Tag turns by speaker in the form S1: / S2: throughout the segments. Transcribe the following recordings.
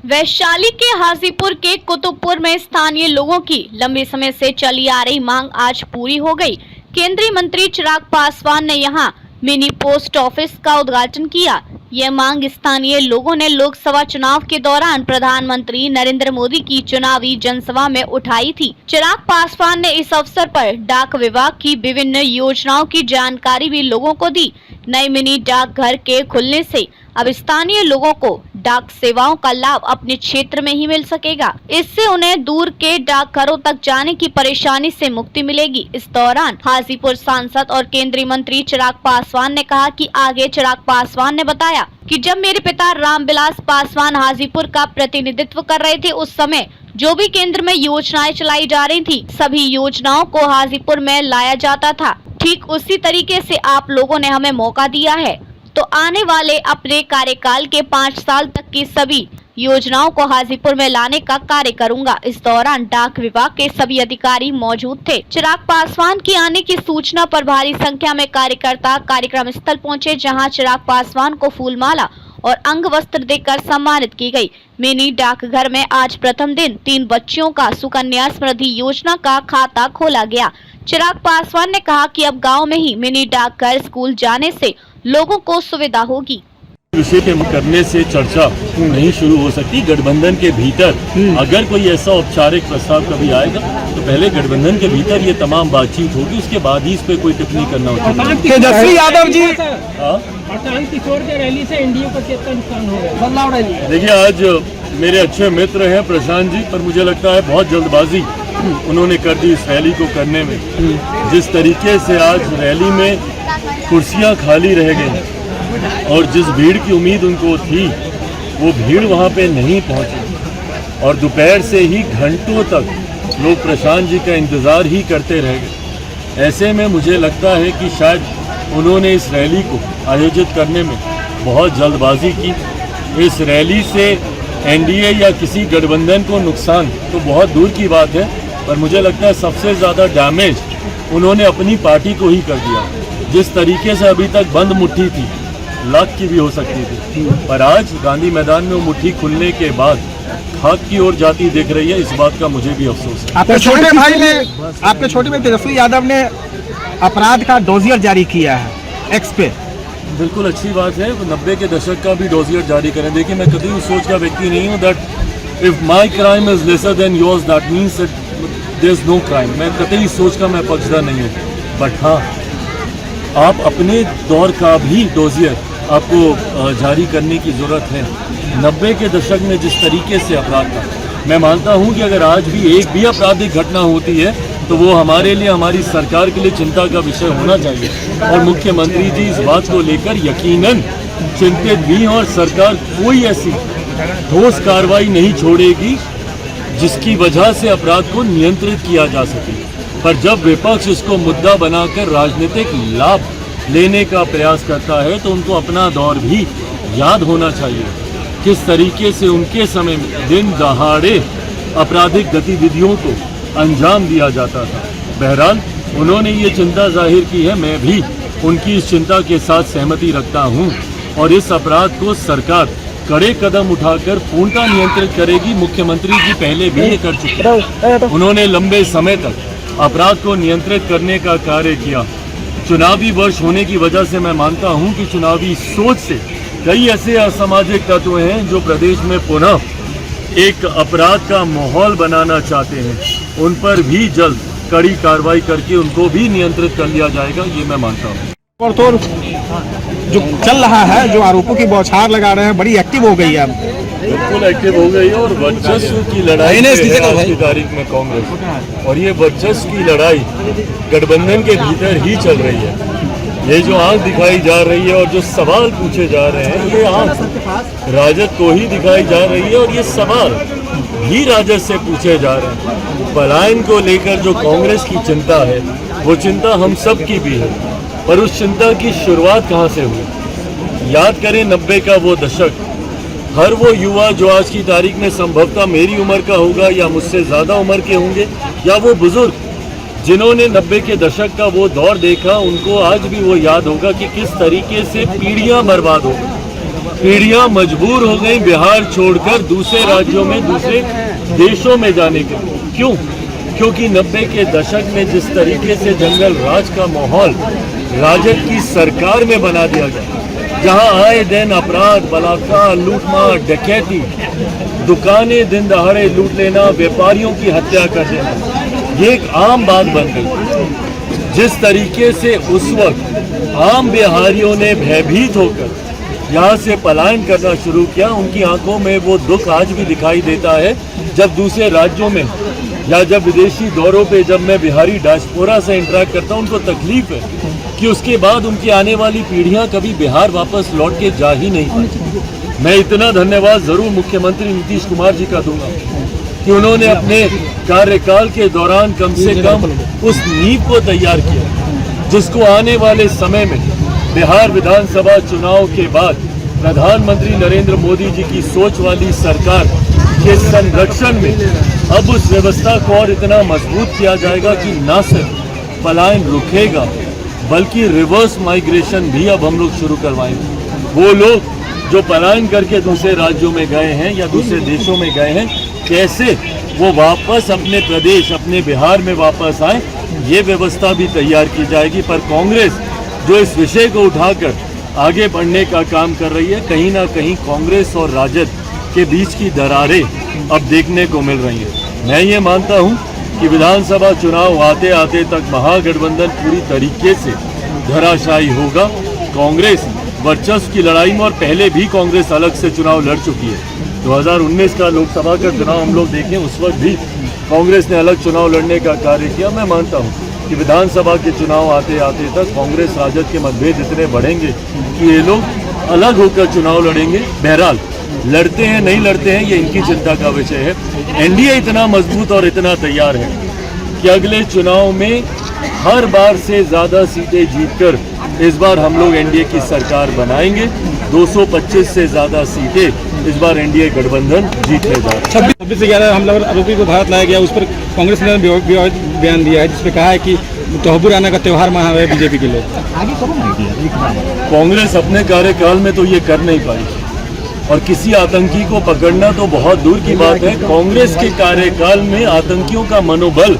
S1: वैशाली के हाजीपुर के कुतुबपुर में स्थानीय लोगों की लंबे समय से चली आ रही मांग आज पूरी हो गई। केंद्रीय मंत्री चिराग पासवान ने यहां मिनी पोस्ट ऑफिस का उद्घाटन किया। यह मांग स्थानीय लोगों ने लोकसभा चुनाव के दौरान प्रधानमंत्री नरेंद्र मोदी की चुनावी जनसभा में उठाई थी। चिराग पासवान ने इस अवसर पर डाक विभाग की विभिन्न योजनाओं की जानकारी भी लोगों को दी। नए मिनी डाकघर के खुलने से अब स्थानीय लोगों को डाक सेवाओं का लाभ अपने क्षेत्र में ही मिल सकेगा। इससे उन्हें दूर के डाकघरों तक जाने की परेशानी से मुक्ति मिलेगी। इस दौरान हाजीपुर सांसद और केंद्रीय मंत्री चिराग पासवान ने कहा कि आगे चिराग पासवान ने बताया कि जब मेरे पिता रामविलास पासवान हाजीपुर का प्रतिनिधित्व कर रहे थे, उस समय जो भी केंद्र में योजनाएं चलाई जा रही थी, सभी योजनाओं को हाजीपुर में लाया जाता था। ठीक उसी तरीके से आप लोगों ने हमें मौका दिया है, तो आने वाले अपने कार्यकाल के 5 साल तक की सभी योजनाओं को हाजीपुर में लाने का कार्य करूंगा। इस दौरान डाक विभाग के सभी अधिकारी मौजूद थे। चिराग पासवान की आने की सूचना पर भारी संख्या में कार्यकर्ता कार्यक्रम स्थल पहुंचे, जहां चिराग पासवान को फूलमाला और अंग वस्त्र देकर सम्मानित की गई। मिनी डाकघर में आज प्रथम दिन 3 बच्चियों का सुकन्या समृद्धि योजना का खाता खोला गया। चिराग पासवान ने कहा कि अब गांव में ही मिनी डाकघर स्कूल जाने से लोगों को सुविधा होगी।
S2: विषय के करने से चर्चा नहीं शुरू हो सकती। गठबंधन के भीतर अगर कोई ऐसा औपचारिक प्रस्ताव कभी आएगा तो पहले गठबंधन के भीतर ये तमाम बातचीत होगी, उसके बाद ही इस पे कोई टिप्पणी करना होता।
S3: तेजस्वी यादव जी
S4: किशोर के रैली से एनडीए को कितना नुकसान होगा?
S2: देखिए, आज मेरे अच्छे मित्र हैं प्रशांत जी, पर मुझे लगता है बहुत जल्दबाजी उन्होंने कर दी इस रैली को करने में। जिस तरीके से आज रैली में कुर्सियां खाली रह गई और जिस भीड़ की उम्मीद उनको थी, वो भीड़ वहाँ पे नहीं पहुँची और दोपहर से ही घंटों तक लोग प्रशांत जी का इंतज़ार ही करते रह गए। ऐसे में मुझे लगता है कि शायद उन्होंने इस रैली को आयोजित करने में बहुत जल्दबाजी की। इस रैली से एनडीए या किसी गठबंधन को नुकसान तो बहुत दूर की बात है, पर मुझे लगता है सबसे ज़्यादा डैमेज उन्होंने अपनी पार्टी को ही कर दिया। जिस तरीके से अभी तक बंद मुट्ठी थी, लाख की भी हो सकती थी, पर आज गांधी मैदान में वो मुट्ठी खुलने के बाद खाक की ओर जाती दिख रही है। इस बात का मुझे भी अफसोस है।
S3: आपके छोटे भाई तेजस्वी यादव ने अपराध का डोजियर जारी किया है एक्स पे।
S2: बिल्कुल अच्छी बात है, 90 के दशक का भी डोजियर जारी करें। देखिए, मैं कभी उस सोच का व्यक्ति नहीं हूँ that if my crime is lesser than yours that means there is no crime. मैं कतई इस सोच का मैं पक्षधर नहीं हूँ, बट हाँ, आप अपने दौर का भी डोजियर आपको जारी करने की ज़रूरत है। 90 के दशक में जिस तरीके से अपराध था, मैं मानता हूं कि अगर आज भी एक भी आपराधिक घटना होती है तो वो हमारे लिए, हमारी सरकार के लिए चिंता का विषय होना चाहिए। और मुख्यमंत्री जी इस बात को लेकर यकीनन चिंतित भी हैं और सरकार कोई ऐसी ठोस कार्रवाई नहीं छोड़ेगी जिसकी वजह से अपराध को नियंत्रित किया जा सके। पर जब विपक्ष इसको मुद्दा बनाकर राजनीतिक लाभ लेने का प्रयास करता है तो उनको अपना दौर भी याद होना चाहिए, किस तरीके से उनके समय में दिन दहाड़े आपराधिक गतिविधियों को अंजाम दिया जाता था। बहरहाल उन्होंने ये चिंता जाहिर की है, मैं भी उनकी इस चिंता के साथ सहमति रखता हूँ और इस अपराध को सरकार कड़े कदम उठाकर पूर्णतः नियंत्रित करेगी। मुख्यमंत्री जी पहले भी ये कर चुके हैं। उन्होंने लंबे समय तक अपराध को नियंत्रित करने का कार्य किया। चुनावी वर्ष होने की वजह से मैं मानता हूं कि चुनावी सोच से कई ऐसे असामाजिक तत्व हैं जो प्रदेश में पुनः एक अपराध का माहौल बनाना चाहते हैं। उन पर भी जल्द कड़ी कार्रवाई करके उनको भी नियंत्रित कर लिया जाएगा, ये मैं मानता हूँ।
S3: और तो जो चल रहा है, जो आरोपों की बौछार लगा रहे हैं, बड़ी एक्टिव हो गई है।
S2: बिल्कुल एक्टिव हो गई है और वर्चस्व की लड़ाई आज की तारीख में कांग्रेस, और ये वर्चस्व की लड़ाई गठबंधन के भीतर ही चल रही है। ये जो आंख दिखाई जा रही है और जो सवाल पूछे जा रहे हैं, ये आंख राजद को ही दिखाई जा रही है और ये सवाल भी राजद से पूछे जा रहे हैं। पलायन को लेकर जो कांग्रेस की चिंता है, वो चिंता हम सब की भी है, पर उस चिंता की शुरुआत कहाँ से हुई? याद करें 90 का वो दशक। हर वो युवा जो आज की तारीख में संभवतः मेरी उम्र का होगा या मुझसे ज़्यादा उम्र के होंगे, या वो बुजुर्ग जिन्होंने 90 के दशक का वो दौर देखा, उनको आज भी वो याद होगा कि किस तरीके से पीढ़ियां बर्बाद हो गई। पीढ़ियां मजबूर हो गई बिहार छोड़कर दूसरे राज्यों में, दूसरे देशों में जाने के लिए। क्यों? क्योंकि 90 के दशक में जिस तरीके से जंगल राज का माहौल राजद की सरकार में बना दिया गया, जहां आए दिन अपराध, बलात्कार, लूटमार, डकैती, दुकानें दिन दहाड़े लूट लेना, व्यापारियों की हत्या कर देना, ये एक आम बात बन गई। जिस तरीके से उस वक्त आम बिहारियों ने भयभीत होकर यहाँ से पलायन करना शुरू किया, उनकी आंखों में वो दुख आज भी दिखाई देता है। जब दूसरे राज्यों में या जब विदेशी दौरों पे जब मैं बिहारी डायस्पोरा से इंटरेक्ट करता हूँ, उनको तकलीफ है कि उसके बाद उनकी आने वाली पीढ़ियां कभी बिहार वापस लौट के जा ही नहीं पाती। मैं इतना धन्यवाद जरूर मुख्यमंत्री नीतीश कुमार जी का दूंगा कि उन्होंने अपने कार्यकाल के दौरान कम से कम उस नींव को तैयार किया जिसको आने वाले समय में बिहार विधानसभा चुनाव के बाद प्रधानमंत्री नरेंद्र मोदी जी की सोच वाली सरकार के संरक्षण में अब उस व्यवस्था को और इतना मजबूत किया जाएगा कि न सिर्फ पलायन रुकेगा बल्कि रिवर्स माइग्रेशन भी अब हम लोग शुरू करवाएंगे। वो लोग जो पलायन करके दूसरे राज्यों में गए हैं या दूसरे देशों में गए हैं, कैसे वो वापस अपने प्रदेश, अपने बिहार में वापस आए, ये व्यवस्था भी तैयार की जाएगी। पर कांग्रेस जो इस विषय को उठाकर आगे बढ़ने का काम कर रही है, कहीं ना कहीं कांग्रेस और राजद के बीच की दरारें अब देखने को मिल रही हैं। मैं ये मानता हूँ कि विधानसभा चुनाव आते आते तक महागठबंधन पूरी तरीके से धराशायी होगा। कांग्रेस वर्चस्व की लड़ाई में, और पहले भी कांग्रेस अलग से चुनाव लड़ चुकी है। 2019 का लोकसभा का चुनाव हम लोग देखें, उस वक्त भी कांग्रेस ने अलग चुनाव लड़ने का कार्य किया। मैं मानता हूँ कि विधानसभा के चुनाव आते आते तक कांग्रेस राजद के मतभेद इतने बढ़ेंगे कि ये लोग अलग होकर चुनाव लड़ेंगे। बहरहाल लड़ते हैं नहीं लड़ते हैं ये इनकी चिंता का विषय है। एनडीए इतना मजबूत और इतना तैयार है कि अगले चुनाव में हर बार से ज्यादा सीटें जीतकर इस बार हम लोग एनडीए की सरकार बनाएंगे। 225 से ज्यादा सीटें इस बार एनडीए गठबंधन जीतने जा रहा है।
S3: 26 से 11 हमला आरोपी को भारत लाया गया, उस पर कांग्रेस ने बयान दिया है जिसमें कहा है कि तोहबुराना का त्यौहार मना है बीजेपी के लोग।
S2: कांग्रेस अपने कार्यकाल में तो ये कर नहीं पाई, और किसी आतंकी को पकड़ना तो बहुत दूर की बात है। कांग्रेस के कार्यकाल में आतंकियों का मनोबल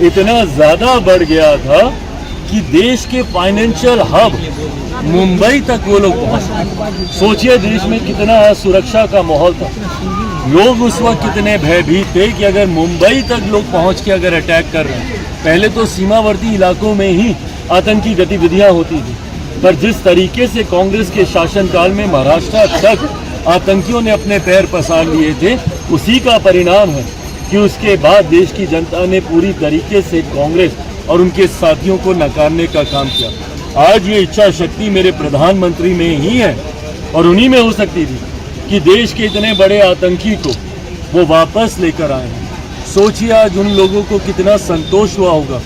S2: इतना ज्यादा बढ़ गया था कि देश के फाइनेंशियल हब मुंबई तक वो लोग पहुंचे। सोचिए देश में कितना सुरक्षा का माहौल था। लोग उस वक्त कितने भयभीत थे कि अगर मुंबई तक लोग पहुंच के अगर अटैक कर रहे हैं, पहले तो सीमावर्ती इलाकों में ही आतंकी गतिविधियां होती थी, पर जिस तरीके से कांग्रेस के शासनकाल में महाराष्ट्र तक आतंकियों ने अपने पैर पसार लिए थे, उसी का परिणाम है कि उसके बाद देश की जनता ने पूरी तरीके से कांग्रेस और उनके साथियों को नकारने का काम किया। आज ये इच्छा शक्ति मेरे प्रधानमंत्री में ही है और उन्हीं में हो सकती थी कि देश के इतने बड़े आतंकी को वो वापस लेकर आए हैं। सोचिए आज उन लोगों को कितना संतोष हुआ होगा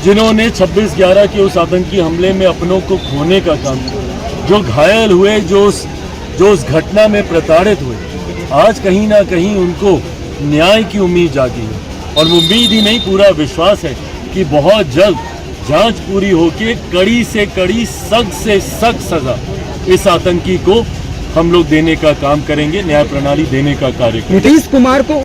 S2: जिन्होंने 26/11 के उस आतंकी हमले में अपनों को खोने का काम किया, जो घायल हुए, जो उस घटना में प्रताड़ित हुए। आज कहीं ना कहीं उनको न्याय की उम्मीद जागी है, और उम्मीद ही नहीं, पूरा विश्वास है कि बहुत जल्द जांच पूरी होके कड़ी से कड़ी, सख्त से सख्त सजा इस आतंकी को हम लोग देने का काम करेंगे, न्याय प्रणाली देने का कार्य करेंगे।
S3: नीतीश कुमार को